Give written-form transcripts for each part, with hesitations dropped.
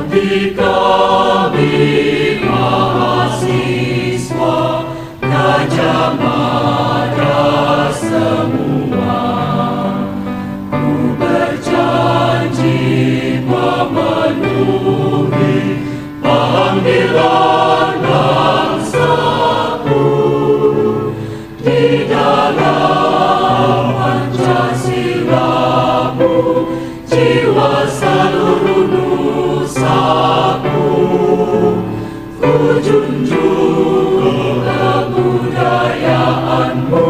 Di kami mahasiswa Gajah Mada semua, ku berjanji memenuhi panggilan bangsaku di dalam Pancasila-mu, jiwa seluruh nusaku, ku junjung kebudayaanmu,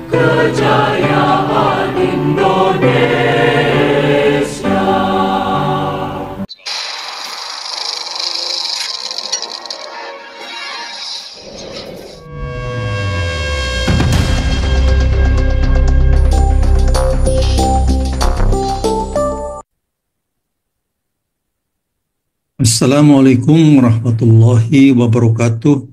kejayaan Indonesia. Assalamualaikum warahmatullahi wabarakatuh.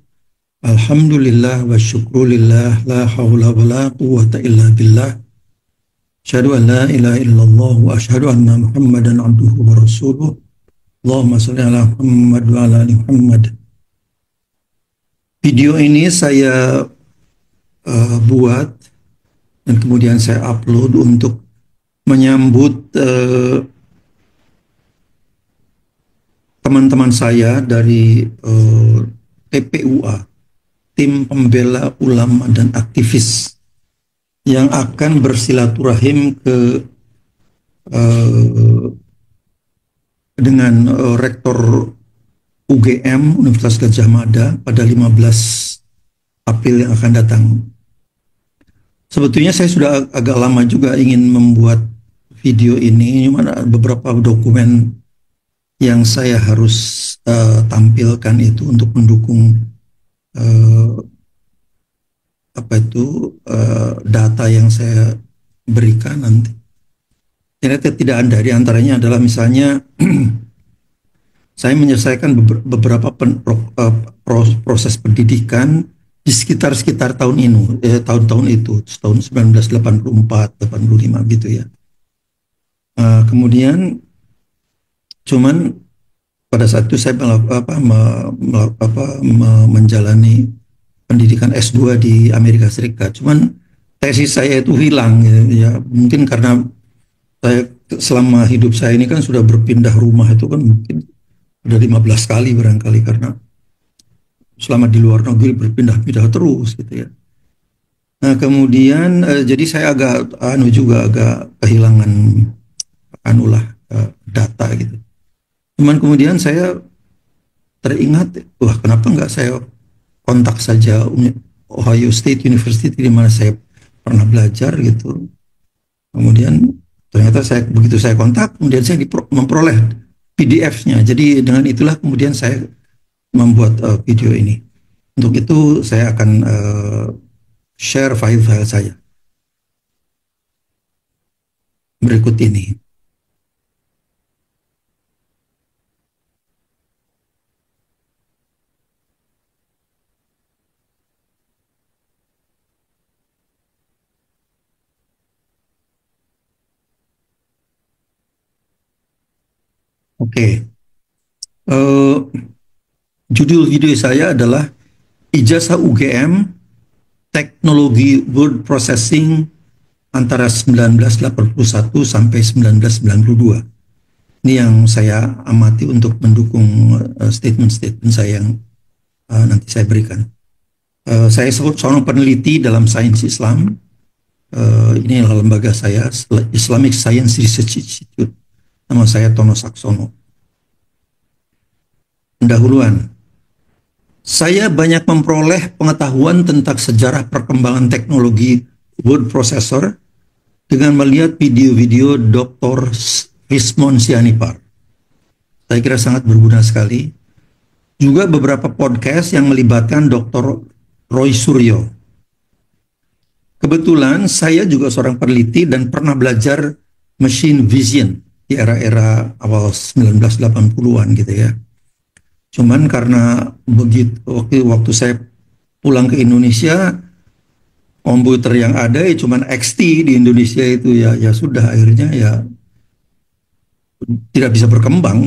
Alhamdulillah wa syukrulillah, la hawla wa la quwwata illa billah. Asyhadu an la ilaha illallah wa asyhadu anna Muhammadan abduhu wa rasuluh. Allahumma shalli ala Muhammad wa ala ali Muhammad. Video ini saya buat dan kemudian saya upload untuk menyambut teman-teman saya dari TPUA, Tim Pembela Ulama dan Aktivis, yang akan bersilaturahim dengan Rektor UGM Universitas Gadjah Mada pada 15 April yang akan datang. Sebetulnya saya sudah agak lama juga ingin membuat video ini, cuma ada beberapa dokumen yang saya harus tampilkan itu untuk mendukung data yang saya berikan nanti. Ternyata tidak ada. Di antaranya adalah misalnya saya menyelesaikan beberapa proses pendidikan di sekitar tahun ini, tahun-tahun itu, tahun 1984, 85 gitu ya. Kemudian cuman pada saat itu saya menjalani pendidikan S2 di Amerika Serikat. Cuman tesis saya itu hilang ya. Mungkin karena saya selama hidup saya ini kan sudah berpindah rumah itu kan mungkin udah 15 kali barangkali, karena selama di luar negeri berpindah-pindah terus gitu ya. Nah kemudian jadi saya agak kehilangan data gitu. Cuman kemudian saya teringat, wah kenapa nggak saya kontak saja Ohio State University di mana saya pernah belajar gitu. Kemudian ternyata begitu saya kontak, kemudian saya memperoleh PDF-nya. Jadi dengan itulah kemudian saya membuat video ini. Untuk itu saya akan share file-file saya berikut ini. Oke, judul video saya adalah Ijazah UGM Teknologi Word Processing antara 1981 sampai 1992. Ini yang saya amati untuk mendukung statement-statement saya yang nanti saya berikan. Saya seorang peneliti dalam sains Islam. Ini adalah lembaga saya, Islamic Science Research Institute. Nama saya Tono Saksono. Pendahuluan. Saya banyak memperoleh pengetahuan tentang sejarah perkembangan teknologi word processor dengan melihat video-video Dr. Rismon Sianipar. Saya kira sangat berguna sekali. Juga beberapa podcast yang melibatkan Dr. Roy Suryo. Kebetulan saya juga seorang peneliti dan pernah belajar machine vision di era-era awal 1980-an gitu ya. Cuman karena begitu waktu saya pulang ke Indonesia, komputer yang ada ya cuman XT di Indonesia itu ya sudah akhirnya ya tidak bisa berkembang.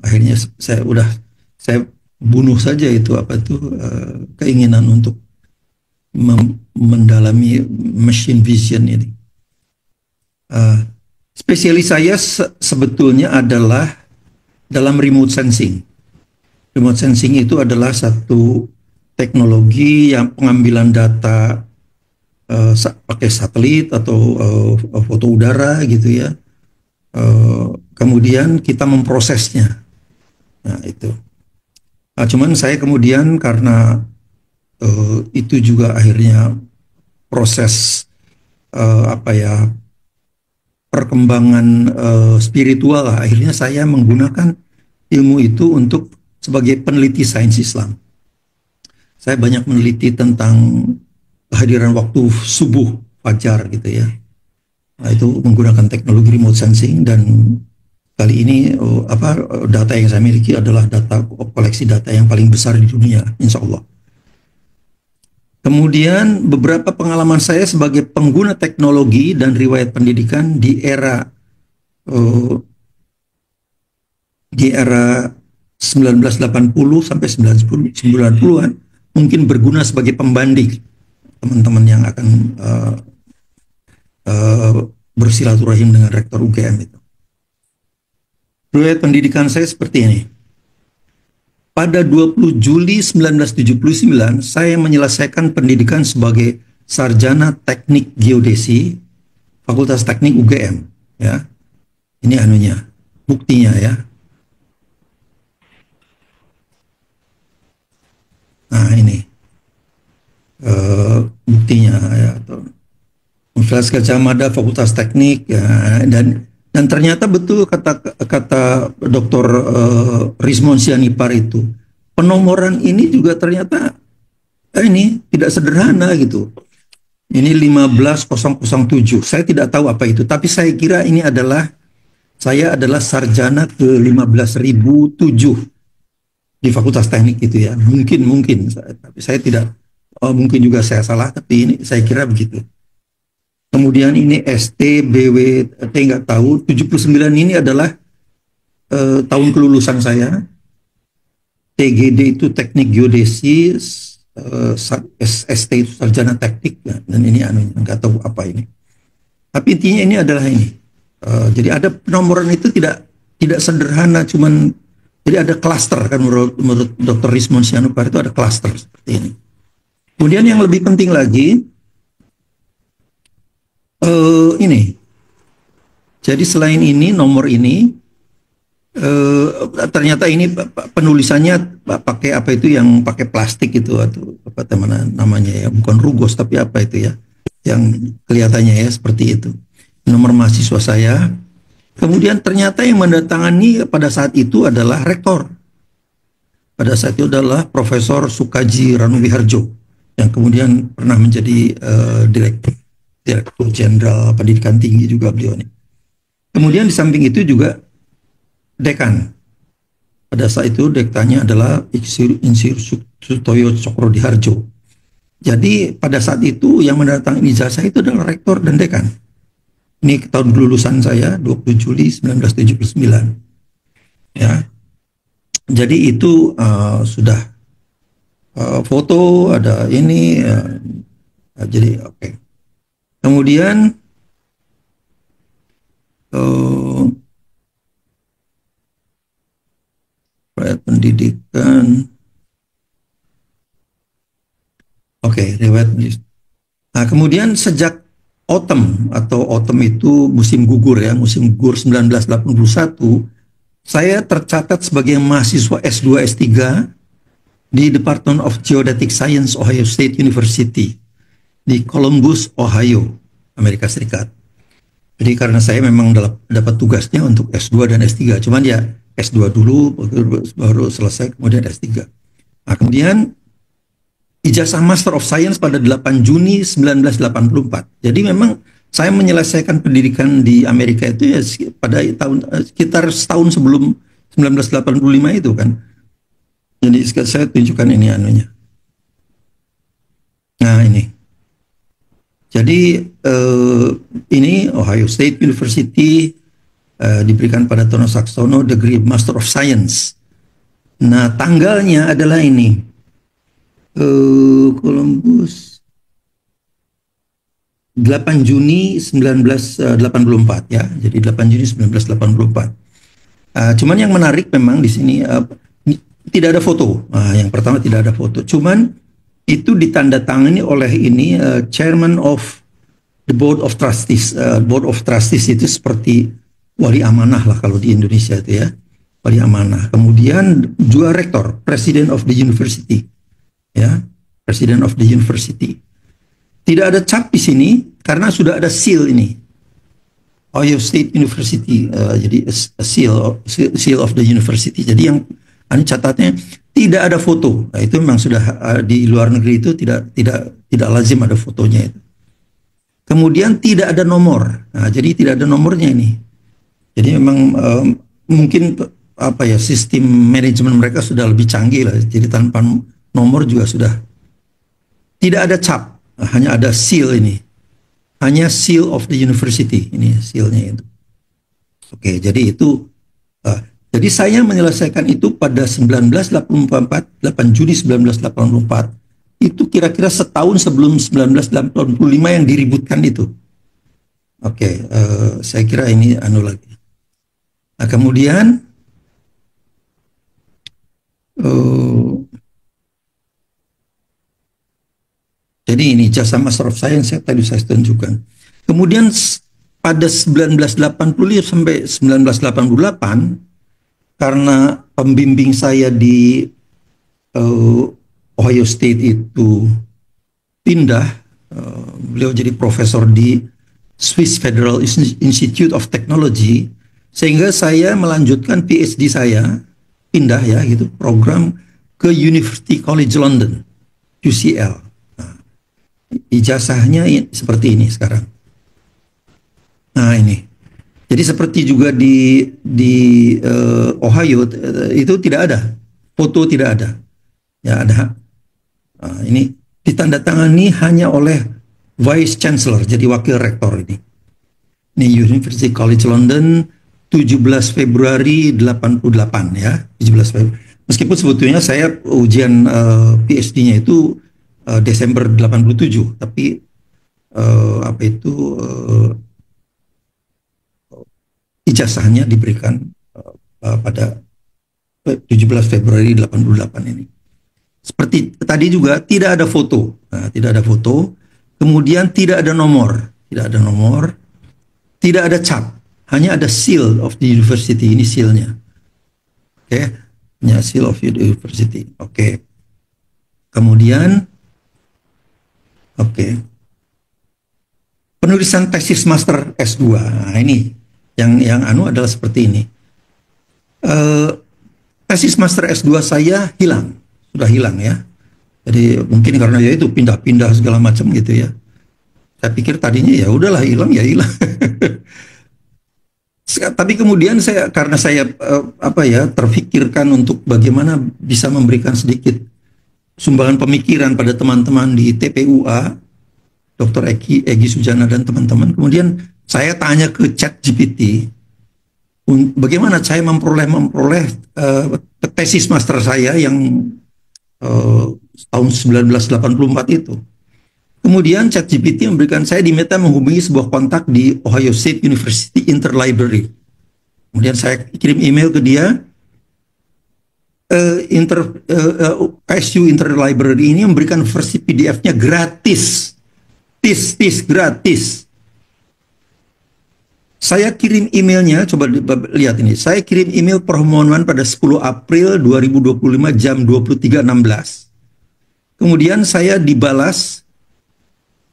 akhirnya saya bunuh saja itu keinginan untuk mendalami machine vision ini. Spesialis saya sebetulnya adalah dalam remote sensing. Remote sensing itu adalah satu teknologi yang pengambilan data pakai satelit atau foto udara gitu ya. Kemudian kita memprosesnya. Nah itu. Nah, cuman saya kemudian karena itu juga akhirnya proses perkembangan spiritual lah. Akhirnya saya menggunakan ilmu itu untuk sebagai peneliti sains Islam. Saya banyak meneliti tentang kehadiran waktu subuh fajar gitu ya. Nah, itu menggunakan teknologi remote sensing, dan kali ini data yang saya miliki adalah koleksi data yang paling besar di dunia, insya Allah. Kemudian beberapa pengalaman saya sebagai pengguna teknologi dan riwayat pendidikan di era 1980 sampai 90-an mungkin berguna sebagai pembanding teman-teman yang akan bersilaturahim dengan rektor UGM itu. Riwayat pendidikan saya seperti ini. Pada 20 Juli 1979, saya menyelesaikan pendidikan sebagai sarjana teknik geodesi Fakultas Teknik UGM. Ya, ini buktinya ya. Nah ini buktinya ya. Universitas Gadjah Mada Fakultas Teknik ya, dan ternyata betul kata Dr. Rizmon Sianipar itu, penomoran ini juga ternyata ini tidak sederhana gitu. Ini 15007. Saya tidak tahu apa itu, tapi saya kira ini saya adalah sarjana ke 15.007 di Fakultas Teknik itu ya. Mungkin tapi saya tidak, mungkin juga saya salah, tapi ini saya kira begitu. Kemudian ini ST, BWT nggak tahu. 79 ini adalah tahun kelulusan saya. TGD itu teknik geodesi, ST itu sarjana teknik, ya, dan ini nggak tahu apa ini. Tapi intinya ini adalah ini. Jadi ada penomoran itu tidak sederhana, cuman jadi ada klaster kan menurut Dr. Rizmon Sianipar itu ada klaster seperti ini. Kemudian yang lebih penting lagi, ini. Jadi selain ini, nomor ini, ternyata ini penulisannya pakai apa itu yang pakai plastik itu, atau apa namanya ya, bukan rugos tapi apa itu ya, yang kelihatannya ya seperti itu. Nomor mahasiswa saya. Kemudian ternyata yang mendatangani pada saat itu adalah rektor. Pada saat itu adalah Profesor Sukaji Ranuwiharjo, yang kemudian pernah menjadi Direktur Jenderal Pendidikan Tinggi juga beliau ini. Kemudian di samping itu juga dekan. Pada saat itu dekannya adalah Insinyur Sutoyo Cokrodhiharjo. Jadi pada saat itu yang mendatangkan ijazah itu adalah rektor dan dekan. Ini tahun kelulusan saya 20 Juli 1979. Ya. Jadi itu sudah foto, ada ini jadi oke. Okay. Kemudian riwayat pendidikan. Oke, riwayat pendidikan. Nah, kemudian sejak autumn itu musim gugur ya, musim gugur 1981, saya tercatat sebagai mahasiswa S2 S3 di Department of Geodetic Science Ohio State University di Columbus, Ohio, Amerika Serikat. Jadi karena saya memang dapat tugasnya untuk S2 dan S3, cuman ya S2 dulu baru selesai kemudian S3. Nah, kemudian ijazah Master of Science pada 8 Juni 1984. Jadi memang saya menyelesaikan pendidikan di Amerika itu ya pada sekitar setahun sebelum 1985 itu kan. Jadi saya tunjukkan ini anunya. Nah ini. Jadi ini Ohio State University, diberikan pada Tono Saxono degree Master of Science. Nah, tanggalnya adalah ini, Columbus 8 Juni 1984 ya. Jadi 8 Juni 1984. Cuman yang menarik memang di sini tidak ada foto. Yang pertama tidak ada foto. Cuman itu ditandatangani oleh ini Chairman of the Board of Trustees. Board of Trustees itu seperti wali amanah lah kalau di Indonesia itu ya. Wali amanah. Kemudian juga rektor, President of the University. Ya, President of the University. Tidak ada cap di sini karena sudah ada seal ini. Ohio State University, jadi a seal of the university. Jadi yang ini catatnya tidak ada foto. Nah, itu memang sudah di luar negeri itu tidak lazim ada fotonya itu. Kemudian tidak ada nomor. Nah, jadi tidak ada nomornya ini. Jadi memang mungkin apa ya, sistem manajemen mereka sudah lebih canggih lah. Jadi tanpa nomor juga sudah. Tidak ada cap, hanya ada seal ini. Hanya seal of the university, ini sealnya itu. Oke, jadi itu. Jadi saya menyelesaikan itu pada 1984, 8 Juni 1984. Itu kira-kira setahun sebelum 1985 yang diributkan itu. Oke, saya kira ini anu lagi. Nah, kemudian jadi ini jasa Master of Science yang tadi saya tunjukkan. Kemudian pada 1980 sampai 1988, karena pembimbing saya di Ohio State itu pindah, beliau jadi profesor di Swiss Federal Institute of Technology, sehingga saya melanjutkan PhD saya, pindah ya gitu, program ke University College London, UCL. Nah, ijazahnya seperti ini sekarang. Nah ini, jadi seperti juga di Ohio itu tidak ada foto, tidak ada. Ya ada. Nah, ini ditandatangani hanya oleh Vice Chancellor, jadi wakil rektor ini. Ini University College London 17 Februari 88 ya, 17 Februari. Meskipun sebetulnya saya ujian PhD-nya itu Desember 87, tapi apa itu ijazahnya diberikan pada 17 Februari 88 ini. Seperti tadi juga tidak ada foto. Nah, tidak ada foto. Kemudian tidak ada nomor, tidak ada cap. Hanya ada seal of the university, ini sealnya. Oke, ya, seal of the university. Oke. Kemudian penulisan tesis master S2. Nah, ini yang adalah seperti ini. Tesis master S2 saya sudah hilang ya. Jadi mungkin karena ya itu pindah-pindah segala macam gitu ya. Saya pikir tadinya ya udahlah hilang ya hilang. Tapi kemudian karena saya terfikirkan untuk bagaimana bisa memberikan sedikit sumbangan pemikiran pada teman-teman di TPUA, Dr. Egy Sujana dan teman-teman. Kemudian saya tanya ke ChatGPT, bagaimana saya memperoleh tesis master saya yang tahun 1984 itu. Kemudian ChatGPT memberikan saya diminta menghubungi sebuah kontak di Ohio State University Interlibrary. Kemudian saya kirim email ke dia. OSU Interlibrary ini memberikan versi PDF-nya gratis. Gratis. Saya kirim emailnya, coba lihat ini. Saya kirim email permohonan pada 10 April 2025 jam 23.16. Kemudian saya dibalas.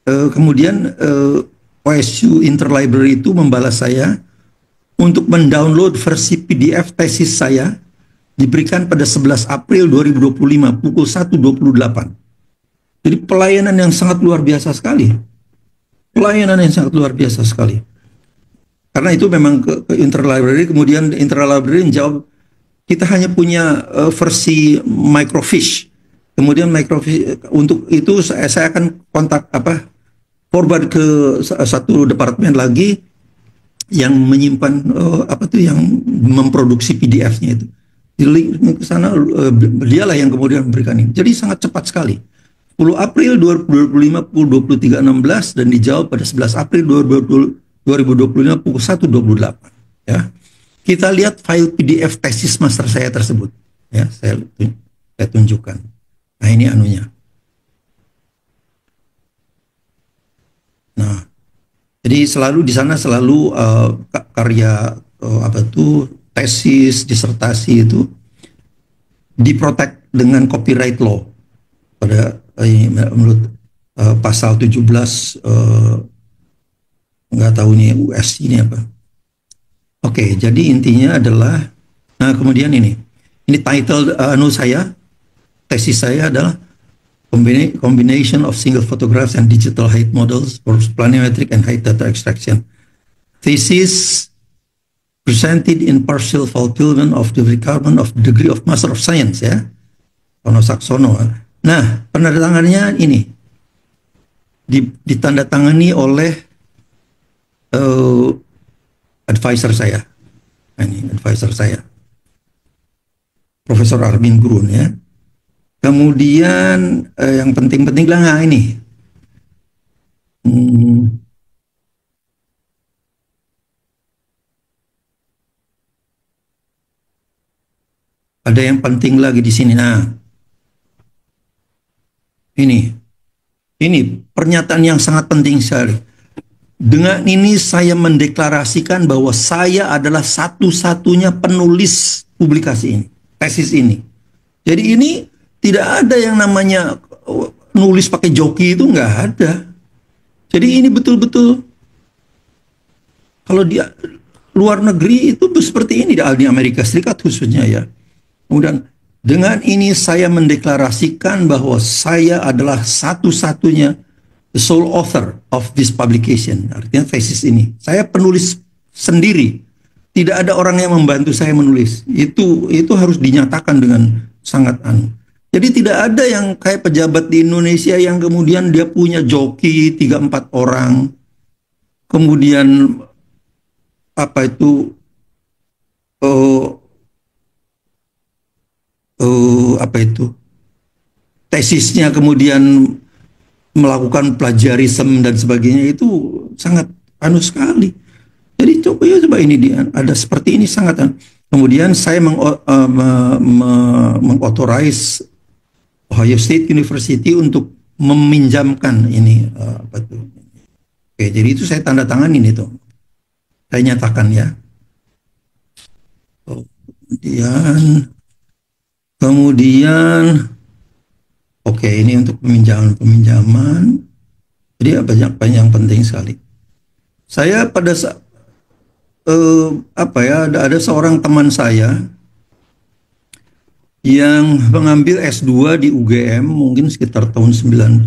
Kemudian OSU Interlibrary itu membalas saya untuk mendownload versi PDF tesis saya, diberikan pada 11 April 2025 pukul 1.28. Jadi pelayanan yang sangat luar biasa sekali. Karena itu memang ke Interlibrary, kemudian Interlibrary menjawab, kita hanya punya versi microfiche. Kemudian microfiche, untuk itu saya akan kontak forward ke satu departemen lagi yang menyimpan apa tuh yang memproduksi PDF-nya itu. Di link ke sana dialah yang kemudian memberikan ini. Jadi sangat cepat sekali. 10 April 2025 pukul 23.16 dan dijawab pada 11 April 2025 pukul 1.28 ya. Kita lihat file PDF tesis master saya tersebut ya, saya tunjukkan. Nah, ini anunya. Nah, jadi selalu di sana selalu karya apa tuh tesis, disertasi itu diprotek dengan copyright law pada menurut pasal 17 nggak tahu ini US ini apa. Oke, jadi intinya adalah nah kemudian ini title tesis saya adalah combination of single photographs and digital height models for planimetric and height data extraction. Thesis presented in partial fulfillment of the requirement of degree of Master of Science ya. Ono Saksono. Nah, penandatangannya ini ditandatangani oleh advisor saya. Nah, ini advisor saya, Profesor Armin Grun ya. Kemudian yang penting-penting lah ini. Ada yang penting lagi di sini. Nah, ini pernyataan yang sangat penting sekali. Dengan ini saya mendeklarasikan bahwa saya adalah satu-satunya penulis publikasi ini, tesis ini. Jadi ini tidak ada yang namanya nulis pakai joki, itu nggak ada. Jadi ini betul-betul kalau di luar negeri itu seperti ini, di Amerika Serikat khususnya ya. Kemudian dengan ini saya mendeklarasikan bahwa saya adalah satu-satunya the sole author of this publication. Artinya tesis ini. Saya penulis sendiri. Tidak ada orang yang membantu saya menulis. Itu harus dinyatakan dengan sangat Jadi tidak ada yang kayak pejabat di Indonesia yang kemudian dia punya joki 3-4 orang. Kemudian apa itu tesisnya kemudian melakukan plagiarisme dan sebagainya, itu sangat sekali. Jadi coba ini dia ada seperti ini sangat. Kemudian saya mengauthorize Ohio State University untuk meminjamkan ini Oke, jadi itu saya tanda tanganin itu. Saya nyatakan ya. Kemudian oke, ini untuk peminjaman. Jadi banyak yang penting sekali. Saya pada saat ada seorang teman saya yang mengambil S2 di UGM mungkin sekitar tahun 90.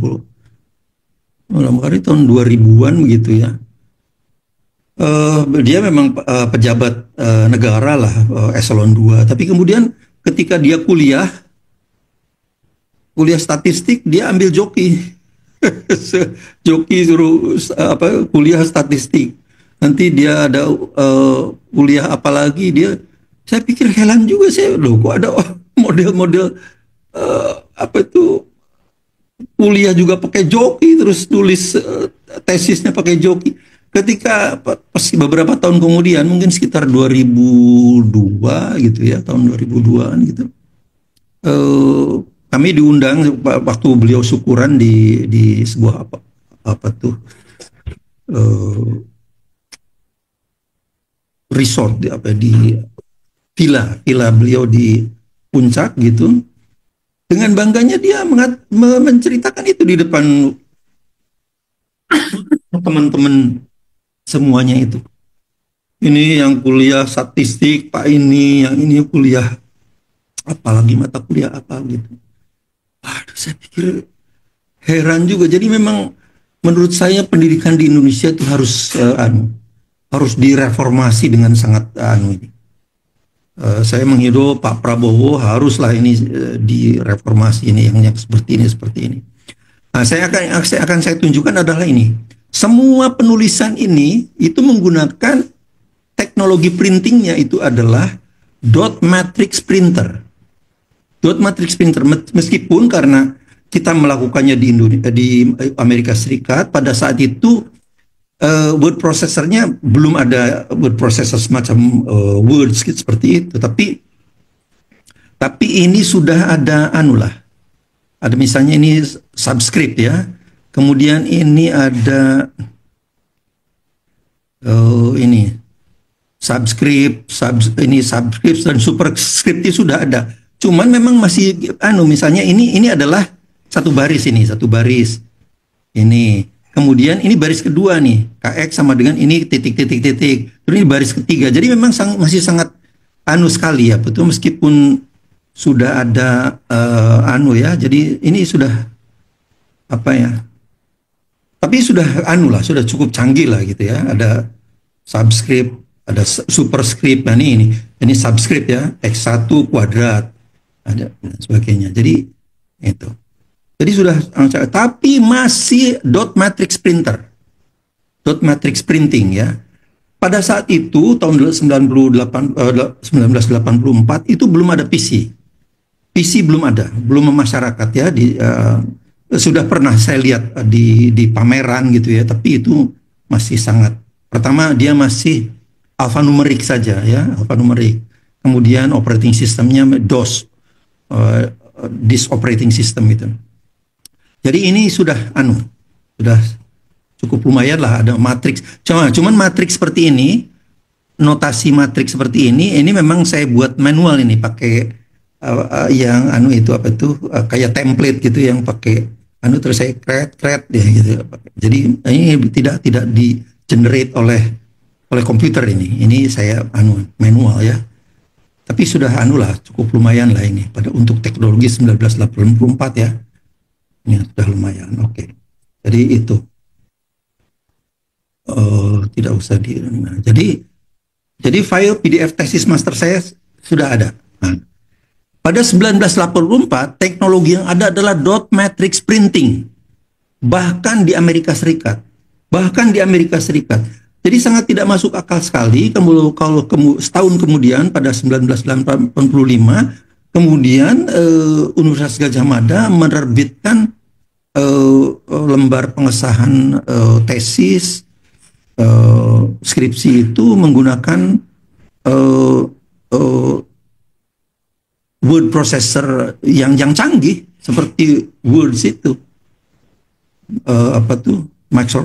Barangkali tahun 2000-an begitu ya. Dia memang pejabat negara lah, eselon 2. Tapi kemudian ketika dia kuliah statistik, dia ambil joki. Joki suruh kuliah statistik. Nanti dia ada kuliah apa lagi, saya pikir heran juga saya, kok ada model-model kuliah juga pakai joki, terus tulis tesisnya pakai joki. Ketika beberapa tahun kemudian, mungkin sekitar 2002 gitu ya, tahun 2002-an gitu, kami diundang waktu beliau syukuran di sebuah resort di villa beliau di Puncak gitu. Dengan bangganya dia menceritakan itu di depan teman-teman semuanya itu. Ini yang kuliah statistik, Pak ini, yang ini kuliah apalagi mata kuliah apa gitu. Aduh, saya pikir heran juga. Jadi memang menurut saya pendidikan di Indonesia itu harus direformasi dengan sangat ini. Saya menghidup Pak Prabowo, haruslah ini direformasi ini yang seperti ini. Nah, saya tunjukkan adalah ini. Semua penulisan ini itu menggunakan teknologi printingnya itu adalah dot matrix printer. Dot matrix printer, meskipun karena kita melakukannya di Indonesia, di Amerika Serikat, pada saat itu word processornya belum ada word processor semacam Word seperti itu, tapi ini sudah ada ada misalnya ini subscript ya, kemudian ini ada ini subscript dan superscript itu sudah ada. Cuman memang masih misalnya ini adalah satu baris ini. Kemudian ini baris kedua nih, KX sama dengan ini titik. Terus ini baris ketiga. Jadi memang masih sangat sekali ya, betul, meskipun sudah ada jadi ini sudah apa ya? Tapi sudah sudah cukup canggih lah gitu ya. Ada subscript, ada superscript. Nah ini subscript ya, X1 kuadrat. Ada dan sebagainya. Jadi itu. Jadi sudah, tapi masih dot matrix printer, dot matrix printing ya. Pada saat itu tahun 1984 itu belum ada PC belum ada, belum memasyarakat ya. Sudah pernah saya lihat di pameran gitu ya, tapi itu masih sangat. Pertama dia masih alphanumerik saja ya, alphanumerik. Kemudian operating sistemnya DOS. Disk operating system itu. Jadi ini sudah cukup lumayan lah, ada matriks. Cuman matriks seperti ini, notasi matriks seperti ini memang saya buat manual ini pakai yang kayak template gitu yang pakai terus saya create ya gitu. Jadi ini tidak di generate oleh komputer ini. Ini saya manual ya. Tapi sudah cukup lumayan lah ini untuk teknologi 1984 ya. Ini sudah lumayan. Oke. Jadi itu tidak usah jadi file PDF tesis master saya sudah ada. Nah, pada 1984 teknologi yang ada adalah dot matrix printing. Bahkan di Amerika Serikat. Jadi sangat tidak masuk akal sekali kalau setahun kemudian pada 1985 kemudian Universitas Gadjah Mada menerbitkan lembar pengesahan tesis skripsi itu menggunakan word processor yang canggih seperti Word itu.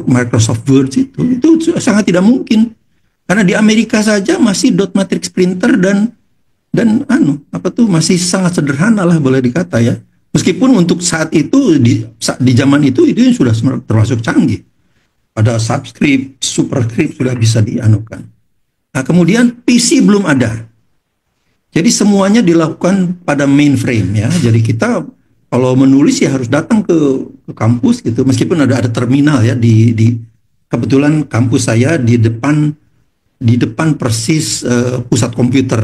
Microsoft Word itu sangat tidak mungkin karena di Amerika saja masih dot matrix printer dan masih sangat sederhana lah boleh dikata ya, meskipun untuk saat itu di zaman itu sudah termasuk canggih, ada subscript, superscript sudah bisa dianukan. Nah kemudian PC belum ada, jadi semuanya dilakukan pada mainframe ya. Jadi kita kalau menulis ya harus datang ke kampus gitu, meskipun ada terminal ya di kebetulan kampus saya di depan persis pusat komputer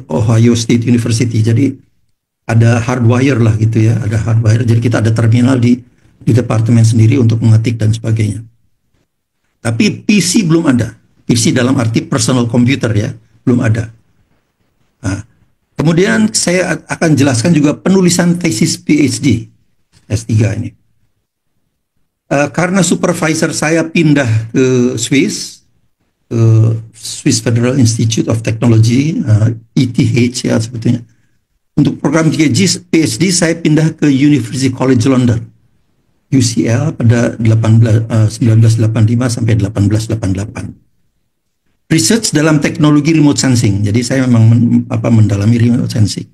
Ohio State University. Jadi ada hardwire lah gitu ya, ada hardwire. Jadi kita ada terminal di departemen sendiri untuk mengetik dan sebagainya. Tapi PC belum ada. PC dalam arti personal computer ya, belum ada. Nah, kemudian saya akan jelaskan juga penulisan tesis PhD S3 ini. Karena supervisor saya pindah ke Swiss Federal Institute of Technology, ETH ya sebetulnya. Untuk program PhD saya pindah ke University College London, UCL pada 1985 sampai 1888. Research dalam teknologi remote sensing. Jadi saya memang mendalami remote sensing.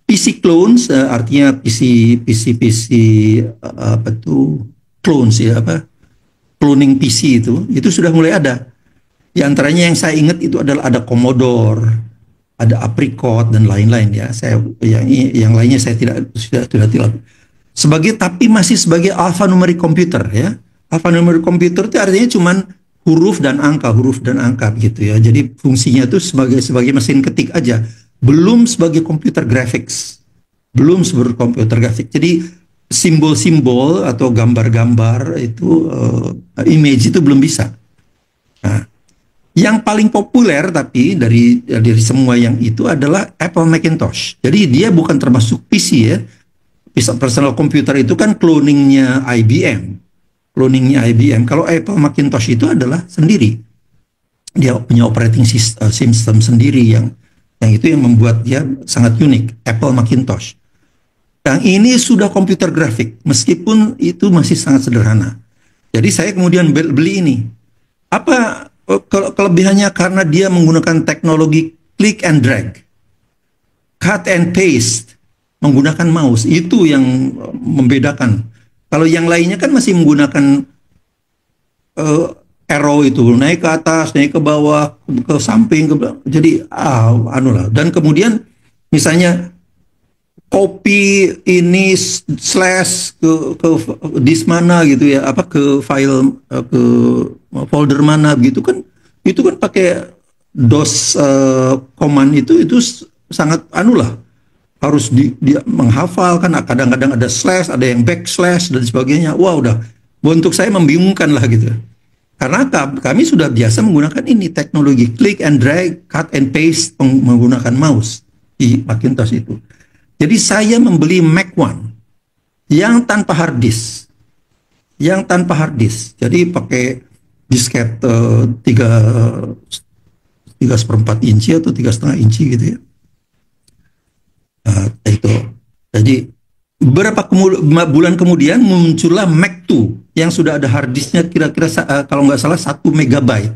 PC clones artinya PC clones ya cloning PC itu sudah mulai ada. Di antaranya yang saya ingat itu adalah ada Commodore, ada Apricot dan lain-lain ya. Saya yang lainnya saya sudah tidak. Tapi masih sebagai alphanumeric computer ya. Alphanumeric computer itu artinya cuman huruf dan angka gitu ya. Jadi fungsinya itu sebagai mesin ketik aja, belum sebagai computer graphics. Jadi simbol-simbol atau gambar-gambar itu image itu belum bisa. Nah, Yang paling populer tapi dari semua yang itu adalah Apple Macintosh. Jadi dia bukan termasuk PC ya. Personal computer itu kan cloningnya IBM. Cloningnya IBM. Kalau Apple Macintosh itu adalah sendiri. Dia punya operating system sendiri yang itu yang membuat dia sangat unik. Apple Macintosh. Yang ini sudah komputer grafik, meskipun itu masih sangat sederhana. Jadi saya kemudian beli ini. Apa kelebihannya? Karena dia menggunakan teknologi click and drag, cut and paste, menggunakan mouse. Itu yang membedakan. Kalau yang lainnya kan masih menggunakan arrow itu, naik ke atas, naik ke bawah, ke samping, jadi anu lah. Dan kemudian misalnya copy ini slash ke disk mana gitu ya, apa ke file ke folder mana gitu kan, itu kan pakai DOS command itu sangat anu lah, harus dia menghafal kan, kadang-kadang ada slash, ada yang backslash dan sebagainya. Wah, udah untuk saya membingungkan lah gitu. Karena kami sudah biasa menggunakan ini teknologi click and drag, cut and paste menggunakan mouse di Macintosh itu. Jadi saya membeli Mac One yang tanpa hard disk. Yang tanpa hard disk. Jadi pakai disket 3/4 inci atau 3,5 inci gitu ya. Itu. Jadi beberapa bulan kemudian muncullah Mac 2 yang sudah ada hard disknya kira-kira kalau nggak salah 1 megabyte.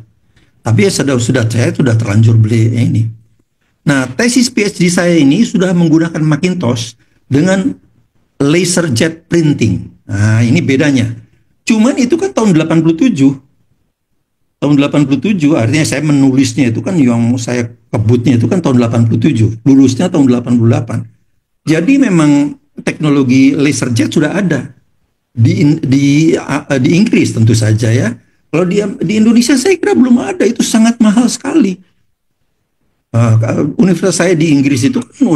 Tapi ya saya sudah terlanjur beli ini. Nah, tesis PhD saya ini sudah menggunakan Macintosh dengan laserjet printing. Nah, ini bedanya. Cuman itu kan tahun 87. Tahun 87 artinya saya menulisnya itu kan yang saya kebutnya itu kan tahun 87. Lulusnya tahun 88. Jadi memang teknologi laserjet sudah ada di Inggris tentu saja ya. Kalau di Indonesia saya kira belum ada, itu sangat mahal sekali. Universitas saya di Inggris itu kan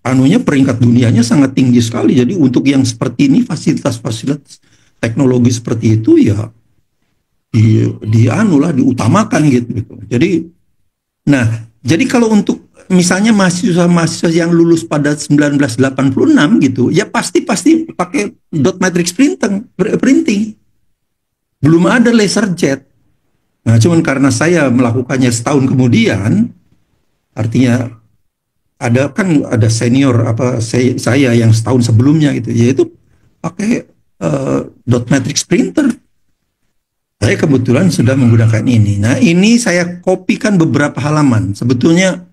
anunya peringkat dunianya sangat tinggi sekali. Jadi untuk yang seperti ini fasilitas-fasilitas teknologi seperti itu ya diutamakan gitu. Jadi kalau untuk misalnya mahasiswa yang lulus pada 1986 gitu, ya pasti pakai dot matrix printing. Belum ada laserjet. Nah, cuman karena saya melakukannya setahun kemudian, artinya ada senior saya yang setahun sebelumnya gitu, yaitu pakai dot matrix printer. Saya kebetulan sudah menggunakan ini. Nah, ini saya kopikan beberapa halaman. Sebetulnya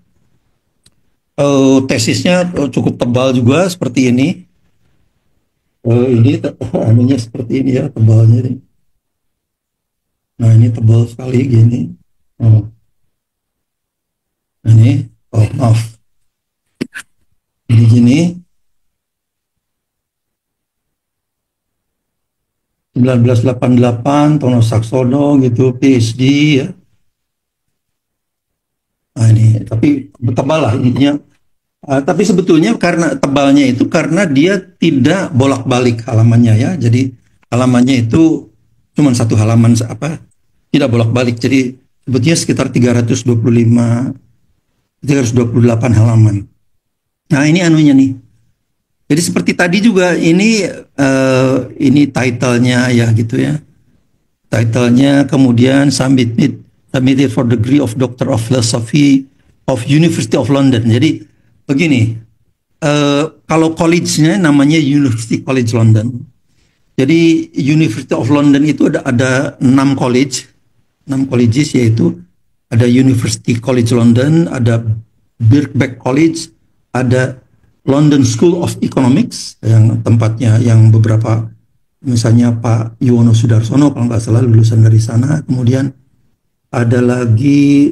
tesisnya cukup tebal juga seperti ini. Ini anunya seperti ini ya, tebalnya ini. Nah, ini tebal sekali gini. Ini, maaf. Ini gini. 1988, Tono Saksono gitu, PhD ya. Nah, ini, tapi tebal lah intinya. Tapi sebetulnya karena tebalnya itu karena dia tidak bolak-balik halamannya ya. Jadi halamannya itu cuma satu halaman tidak bolak-balik. Jadi sebetulnya sekitar 328 halaman. Nah, ini anunya nih. Jadi seperti tadi juga ini title-nya ya gitu ya. Title-nya kemudian submitted for degree of Doctor of Philosophy of University of London. Jadi begini, kalau college-nya namanya University College London. Jadi University of London itu ada 6 colleges, yaitu ada University College London, ada Birkbeck College, ada London School of Economics yang tempatnya yang beberapa, misalnya Pak Yuwono Sudarsono kalau nggak salah lulusan dari sana. Kemudian ada lagi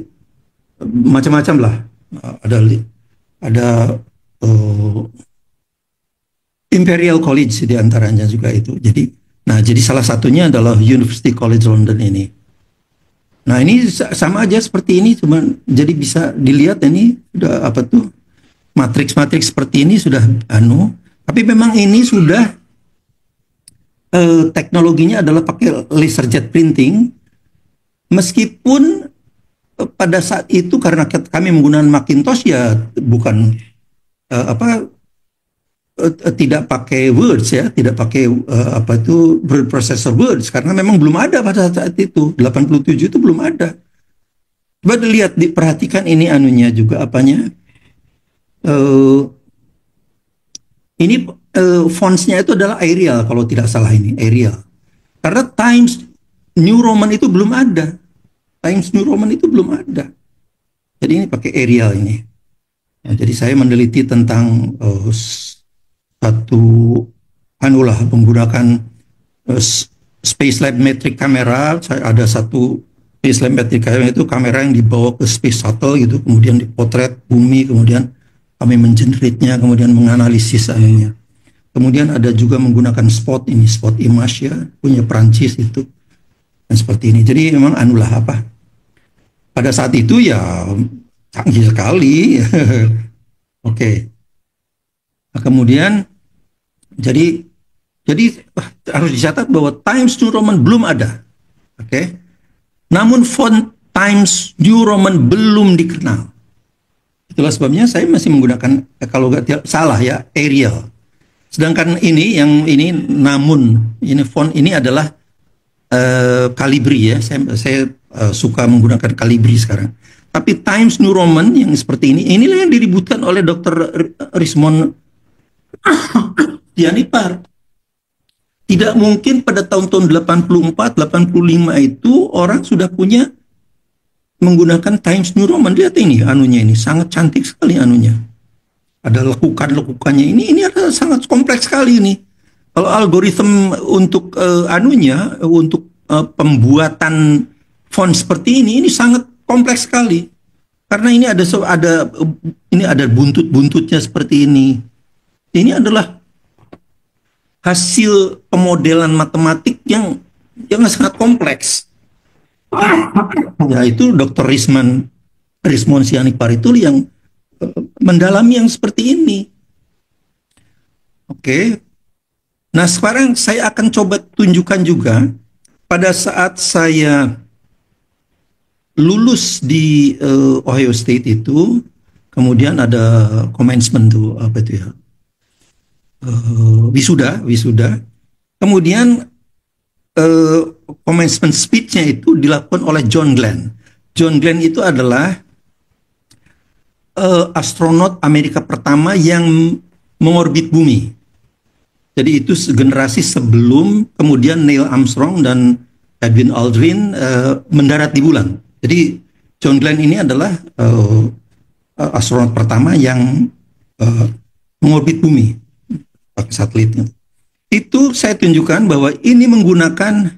macam-macam lah, ada Imperial College di antaranya juga itu. Jadi salah satunya adalah University College London ini. Nah, ini sama aja seperti ini, cuma jadi bisa dilihat ini sudah matriks seperti ini sudah tapi memang ini sudah teknologinya adalah pakai laserjet printing, meskipun pada saat itu karena kami menggunakan Macintosh ya bukan tidak pakai words ya, tidak pakai word processor words karena memang belum ada pada saat itu 87 itu belum ada. Coba dilihat, diperhatikan ini anunya juga apanya. Ini fontsnya itu adalah Arial kalau tidak salah, ini Arial. Karena Times New Roman itu belum ada. Times New Roman itu belum ada. Jadi ini pakai Arial ini. Ya, jadi saya meneliti tentang satu menggunakan Spacelab metric kamera. Ada satu Spacelab metric kamera, itu kamera yang dibawa ke Space Shuttle gitu, kemudian dipotret bumi, kemudian kami mengenerate-nya, kemudian menganalisis anunya. Kemudian ada juga menggunakan spot image ya, punya Prancis itu. Dan seperti ini. Jadi memang anulah pada saat itu ya canggih sekali. Oke. Nah, kemudian jadi harus dicatat bahwa Times New Roman belum ada. Oke. Namun font Times New Roman belum dikenal. Itulah sebabnya saya masih menggunakan, kalau nggak salah ya, Arial. Sedangkan ini font ini adalah Calibri ya. Saya suka menggunakan Calibri sekarang. Tapi Times New Roman yang seperti inilah yang diributkan oleh Dr. Rismond Tianipar. Tidak mungkin pada tahun-tahun 84, 85 itu orang sudah punya menggunakan Times New Roman. Lihat ini anunya, ini sangat cantik sekali anunya. Ada lekukan-lekukannya. Ini adalah sangat kompleks sekali ini. Kalau algoritma untuk untuk pembuatan font seperti ini sangat kompleks sekali. Karena ini ada buntut-buntutnya seperti ini. Ini adalah hasil pemodelan matematik yang sangat kompleks. Ya itu Dr. Rismond Tianipar itu yang mendalami yang seperti ini. Oke. Nah sekarang saya akan coba tunjukkan juga pada saat saya lulus di Ohio State itu, kemudian ada commencement tuh wisuda. Kemudian commencement speech-nya itu dilakukan oleh John Glenn. John Glenn itu adalah astronot Amerika pertama yang mengorbit bumi. Jadi itu generasi sebelum kemudian Neil Armstrong dan Edwin Aldrin mendarat di bulan. Jadi John Glenn ini adalah astronot pertama yang mengorbit bumi pakai satelitnya. Itu saya tunjukkan bahwa ini menggunakan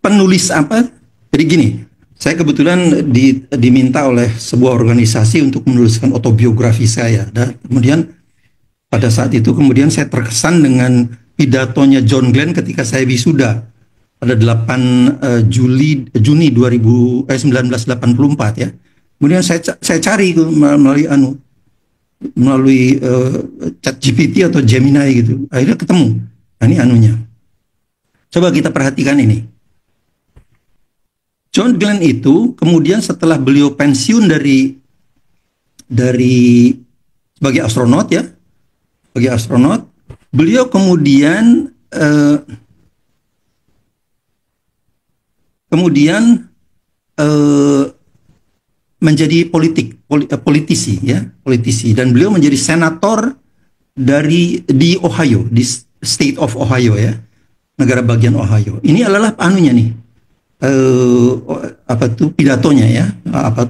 penulis Jadi gini, saya kebetulan diminta oleh sebuah organisasi untuk menuliskan autobiografi saya. Dan kemudian pada saat itu kemudian saya terkesan dengan pidatonya John Glenn ketika saya wisuda pada 8 Juni 1984 ya. Kemudian saya cari melalui ChatGPT atau Gemini gitu. Akhirnya ketemu. Nah, ini anunya. Coba kita perhatikan ini. John Glenn itu kemudian setelah beliau pensiun dari sebagai astronot ya, beliau kemudian menjadi politisi dan beliau menjadi senator di Ohio, di State of Ohio ya, negara bagian Ohio. Ini adalah anunya nih, pidatonya ya,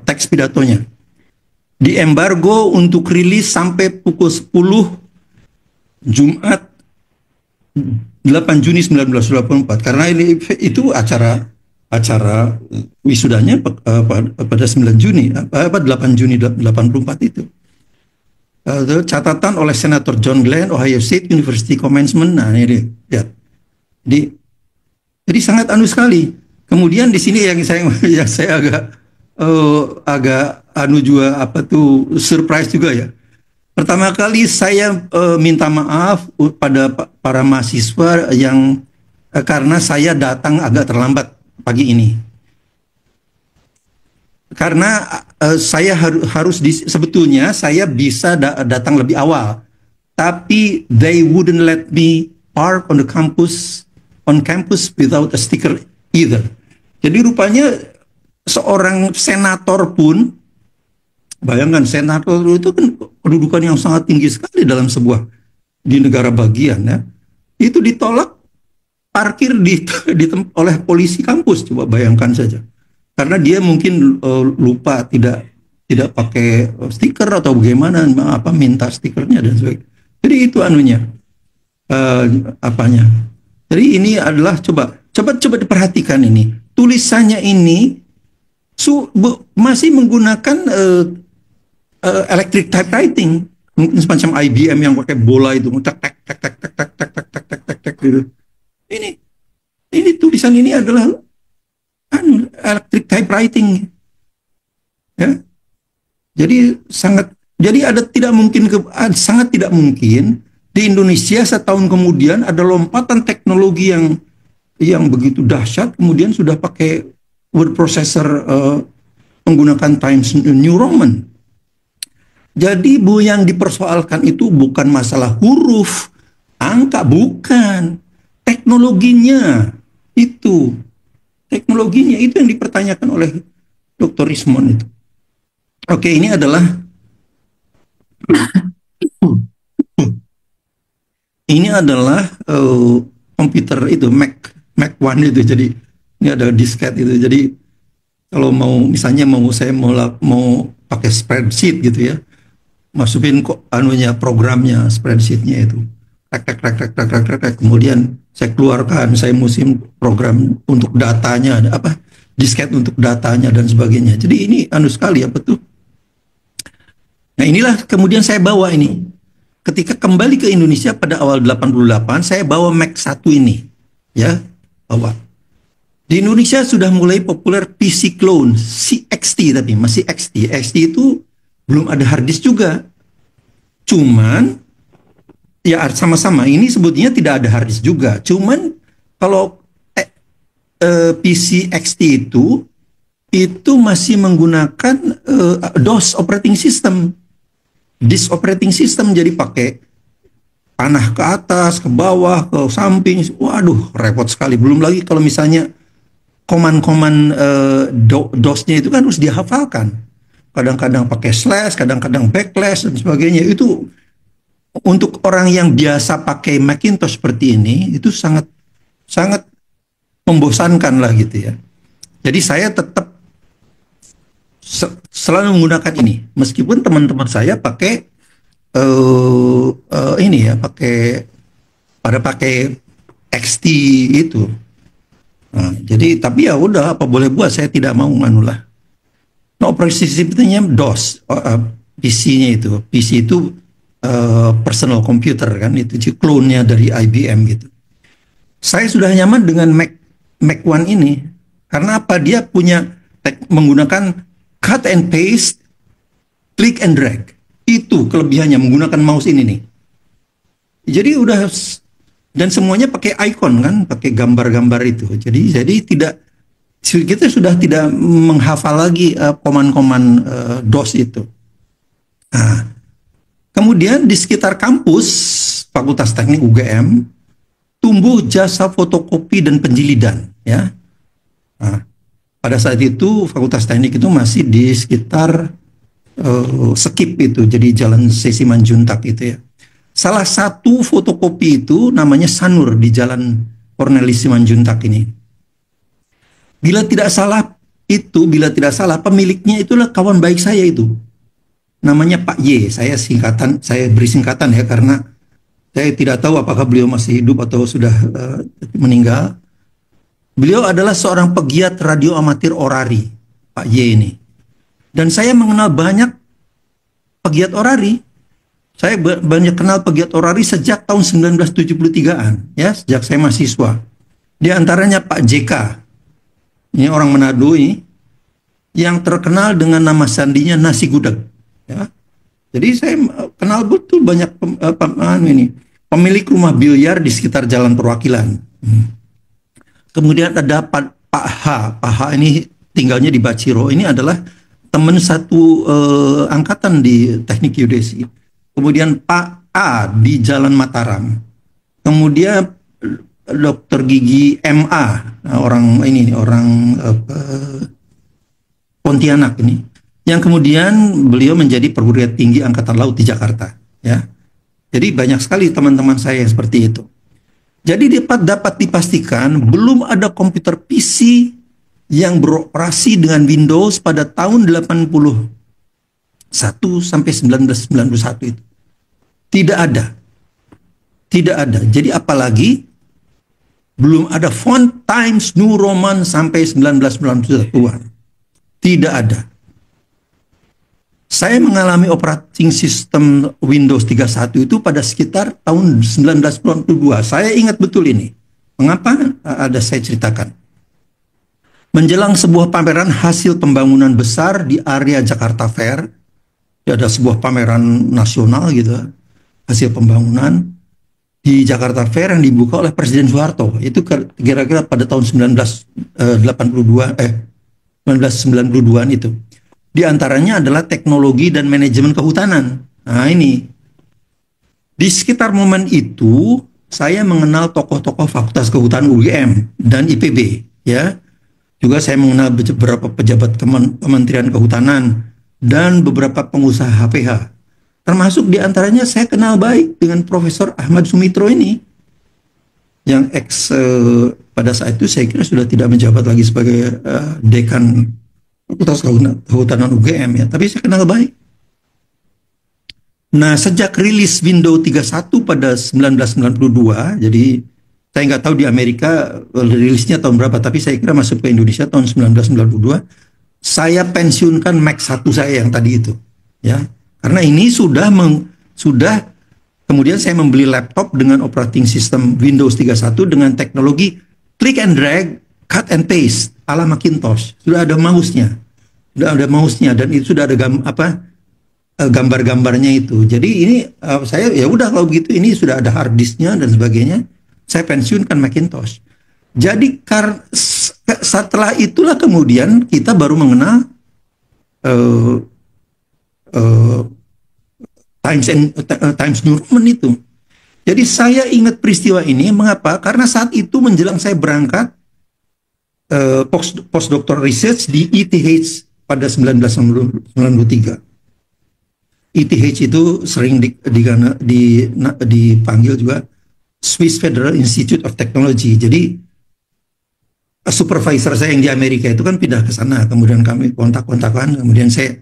teks pidatonya. Diembargo untuk rilis sampai pukul 10 Jumat 8 Juni 1984 karena itu acara wisudanya pada 9 Juni 8 Juni 84 itu. Catatan oleh Senator John Glenn, Ohio State University Commencement. Nah ini lihat. Jadi sangat sekali. Kemudian di sini yang saya agak juga surprise juga ya. Pertama kali saya minta maaf pada para mahasiswa yang karena saya datang agak terlambat pagi ini. karena saya sebetulnya saya bisa datang lebih awal, tapi they wouldn't let me park on campus without a sticker either. Jadi rupanya seorang senator pun, bayangkan senator itu kan kedudukan yang sangat tinggi sekali dalam di negara bagian ya, itu ditolak parkir oleh polisi kampus, coba bayangkan saja. Karena dia mungkin lupa tidak pakai stiker atau bagaimana, minta stikernya dan sebagainya. Jadi itu apanya. Jadi ini adalah coba diperhatikan ini. Tulisannya ini masih menggunakan electric typewriting, mungkin semacam IBM yang pakai bola itu, gitu. Ini tulisan ini adalah electric typewriting, ya. Jadi sangat tidak mungkin di Indonesia setahun kemudian ada lompatan teknologi yang begitu dahsyat, kemudian sudah pakai word processor menggunakan Times New Roman. Jadi yang dipersoalkan itu bukan masalah huruf, angka, bukan. Teknologinya itu yang dipertanyakan oleh Dr. Rismond itu. Oke, ini adalah komputer itu Mac One itu. Jadi ini ada disket itu. Jadi kalau misalnya saya mau pakai spreadsheet gitu ya, masukin programnya, spreadsheetnya itu, kemudian saya keluarkan, saya musim program untuk datanya, ada disket untuk datanya dan sebagainya. Jadi ini sekali betul. Nah inilah kemudian saya bawa ini. Ketika kembali ke Indonesia pada awal 88, saya bawa Mac 1 ini, ya, bawa. Di Indonesia sudah mulai populer PC clone, XT, tapi masih XT. XT itu belum ada hard disk juga. Cuman ya sama-sama ini sebetulnya tidak ada hard disk juga. Cuman kalau PC XT itu masih menggunakan DOS operating system. Disk operating system, jadi pakai panah ke atas, ke bawah, ke samping. Waduh, repot sekali. Belum lagi kalau misalnya koman-koman DOS-nya itu kan harus dihafalkan. Kadang-kadang pakai slash, kadang-kadang backslash dan sebagainya. Itu untuk orang yang biasa pakai Macintosh seperti ini, itu sangat membosankan lah gitu ya. Jadi saya tetap selalu menggunakan ini, meskipun teman-teman saya pakai pakai XT itu. Nah, jadi tapi ya udah, apa boleh buat, saya tidak mau manulah. Nah, operasi sistemnya DOS, PC-nya itu. PC itu personal computer kan, itu clone-nya dari IBM gitu. Saya sudah nyaman dengan Mac One ini karena apa? Dia menggunakan cut and paste, click and drag. Itu kelebihannya menggunakan mouse ini nih. Jadi udah, dan semuanya pakai icon kan, pakai gambar-gambar itu. Jadi kita sudah tidak menghafal lagi koman-koman DOS itu. Nah, kemudian di sekitar kampus Fakultas Teknik UGM tumbuh jasa fotokopi dan penjilidan, ya. Nah, pada saat itu Fakultas Teknik itu masih di sekitar Skip itu, jadi Jalan Sesi Manjuntak itu ya. Salah satu fotokopi itu namanya Sanur di Jalan Cornelis Simanjuntak ini. Bila tidak salah pemiliknya itulah kawan baik saya itu. Namanya Pak Y. Saya beri singkatan ya, karena saya tidak tahu apakah beliau masih hidup atau sudah meninggal. Beliau adalah seorang pegiat radio amatir orari, Pak Y ini. Dan saya mengenal banyak pegiat orari. Saya banyak kenal pegiat orari sejak tahun 1973-an, ya, sejak saya mahasiswa. Di antaranya Pak JK. Ini orang Manado ini, yang terkenal dengan nama sandinya Nasi Gudeg, ya. Jadi saya kenal betul banyak pemilik rumah biliar di sekitar Jalan Perwakilan. Kemudian ada Pak H. Pak H ini tinggalnya di Baciro. Ini adalah teman satu angkatan di teknik geodesi. Kemudian Pak A di Jalan Mataram. Kemudian dokter gigi MA, orang ini orang Pontianak ini, yang kemudian beliau menjadi perwira tinggi Angkatan Laut di Jakarta, ya. Jadi banyak sekali teman-teman saya yang seperti itu. Jadi dapat dipastikan belum ada komputer PC yang beroperasi dengan Windows pada tahun 81 sampai 1991 itu. Tidak ada. Tidak ada. Jadi apalagi belum ada font Times New Roman sampai 1991-an. Tidak ada. Saya mengalami operating system Windows 31 itu pada sekitar tahun 1992. Saya ingat betul ini. Mengapa? Ada saya ceritakan. Menjelang sebuah pameran hasil pembangunan besar di area Jakarta Fair. Ada sebuah pameran nasional gitu. Hasil pembangunan di Jakarta Fair yang dibuka oleh Presiden Soeharto. Itu kira-kira pada tahun 1992-an itu. Di antaranya adalah teknologi dan manajemen kehutanan. Nah ini. Di sekitar momen itu, saya mengenal tokoh-tokoh Fakultas Kehutanan UGM dan IPB. Ya. Juga saya mengenal beberapa pejabat Kementerian Kehutanan dan beberapa pengusaha HPH. Termasuk di antaranya saya kenal baik dengan Profesor Ahmad Sumitro ini. Yang pada saat itu saya kira sudah tidak menjabat lagi sebagai dekan Fakultas Kehutanan UGM ya, tapi saya kenal baik. Nah, sejak rilis Windows 31 pada 1992, jadi saya nggak tahu di Amerika rilisnya tahun berapa, tapi saya kira masuk ke Indonesia tahun 1992. Saya pensiunkan Mac 1 saya yang tadi itu, ya, karena ini sudah kemudian saya membeli laptop dengan operating system Windows 31 dengan teknologi click and drag, cut and paste ala Macintosh. Sudah ada mouse-nya. Dan itu sudah ada gambar-gambarnya itu. Jadi ini saya ya udah kalau begitu ini sudah ada hard disk-nya dan sebagainya. Saya pensiunkan Macintosh. Jadi setelah itulah kemudian kita baru mengenal Times New Roman itu. Jadi saya ingat peristiwa ini. Mengapa? Karena saat itu menjelang saya berangkat postdoctoral research di ETH pada 1993. ETH itu sering dipanggil juga Swiss Federal Institute of Technology. Jadi supervisor saya yang di Amerika itu kan pindah ke sana, kemudian kami kontak-kontakan, kemudian saya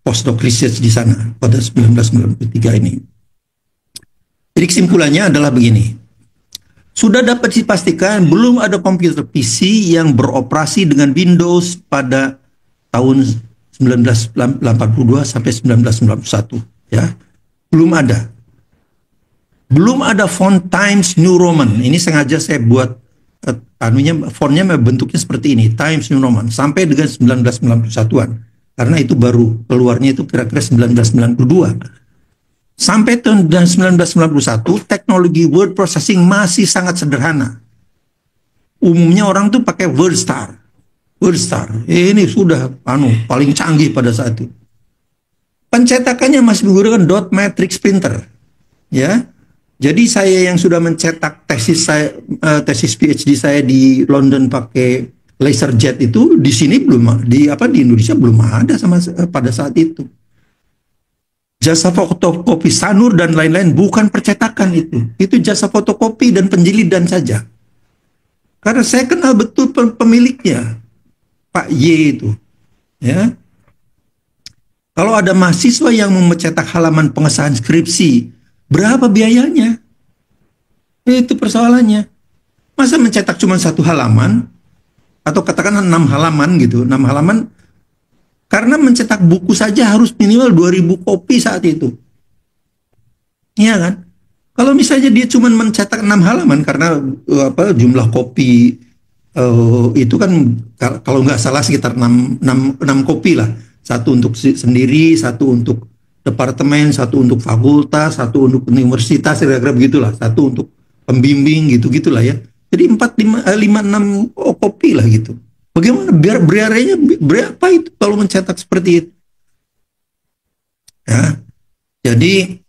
postdoc research di sana pada 1993 ini. Jadi kesimpulannya adalah begini. Sudah dapat dipastikan belum ada komputer PC yang beroperasi dengan Windows pada tahun 1982 sampai 1991, ya. Belum ada. Belum ada font Times New Roman. Ini sengaja saya buat fontnya bentuknya seperti ini, Times New Roman, sampai dengan 1991-an. Karena itu baru keluarnya itu kira-kira 1992. Sampai tahun 1991, teknologi word processing masih sangat sederhana. Umumnya orang tuh pakai WordStar. Ini sudah paling canggih pada saat itu. Pencetakannya masih menggunakan dot matrix printer. Ya. Jadi saya yang sudah mencetak tesis PhD saya di London pakai LaserJet itu di sini belum di Indonesia belum ada pada saat itu. Jasa fotokopi Sanur dan lain-lain bukan percetakan itu. Itu jasa fotokopi dan penjilidan saja. Karena saya kenal betul pemiliknya, Pak Y itu. Ya. Kalau ada mahasiswa yang mau mencetak halaman pengesahan skripsi, berapa biayanya? Itu persoalannya. Masa mencetak cuma 1 halaman, atau katakanlah 6 halaman gitu, 6 halaman, karena mencetak buku saja harus minimal 2000 kopi saat itu. Iya kan? Kalau misalnya dia cuma mencetak 6 halaman karena jumlah kopi itu kan kalau nggak salah sekitar 6 kopi lah. Satu untuk sendiri, satu untuk departemen, satu untuk fakultas, satu untuk universitas, kira-kira begitulah. Satu untuk pembimbing gitu-gitulah ya. Jadi 5-6 kopi lah gitu. Bagaimana biayanya berapa itu kalau mencetak seperti itu? Ya. Jadi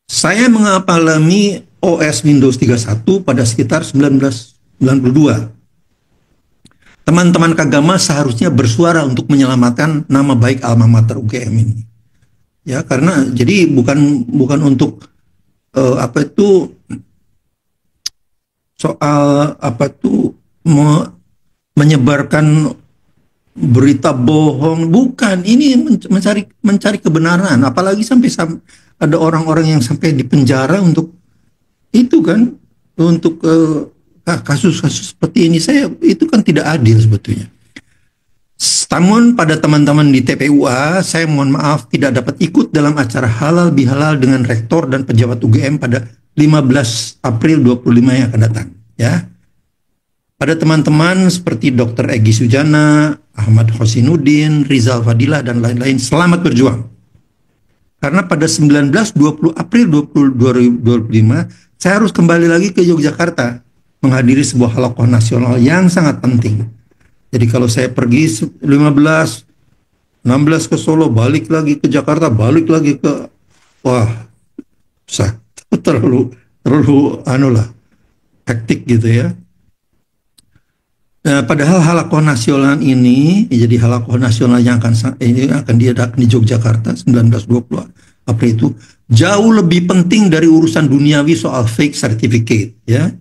saya mengalami OS Windows 31 pada sekitar 1992. Teman-teman Kagama seharusnya bersuara untuk menyelamatkan nama baik alma mater UGM ini. Ya, karena jadi bukan untuk soal menyebarkan berita bohong, bukan. Ini mencari kebenaran, apalagi sampai ada orang-orang yang sampai di penjara untuk itu kan, untuk kasus-kasus seperti ini. Itu kan tidak adil sebetulnya. Namun pada teman-teman di TPUA, saya mohon maaf tidak dapat ikut dalam acara halal bihalal dengan rektor dan pejabat UGM pada 15 April 25 yang akan datang. Ya, pada teman-teman seperti Dr. Egy Sujana, Ahmad Hosinuddin, Rizal Fadilah dan lain-lain, selamat berjuang. Karena pada 19-20 April 2025 saya harus kembali lagi ke Yogyakarta menghadiri sebuah halakoh nasional yang sangat penting. Jadi kalau saya pergi 15, 16 ke Solo, balik lagi ke Jakarta, balik lagi ke, terlalu hektik gitu ya. Padahal halakoh nasional ini, jadi halakoh nasional yang akan diadakan di Yogyakarta 19-20 April itu jauh lebih penting dari urusan duniawi soal fake certificate ya.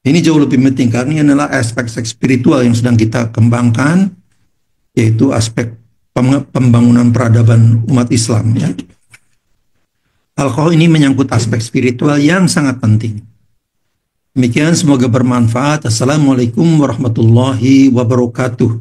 Ini jauh lebih penting karena ini adalah aspek spiritual yang sedang kita kembangkan, yaitu aspek pembangunan peradaban umat Islam ya. Halakoh ini menyangkut aspek spiritual yang sangat penting. Demikian, semoga bermanfaat. Assalamualaikum warahmatullahi wabarakatuh.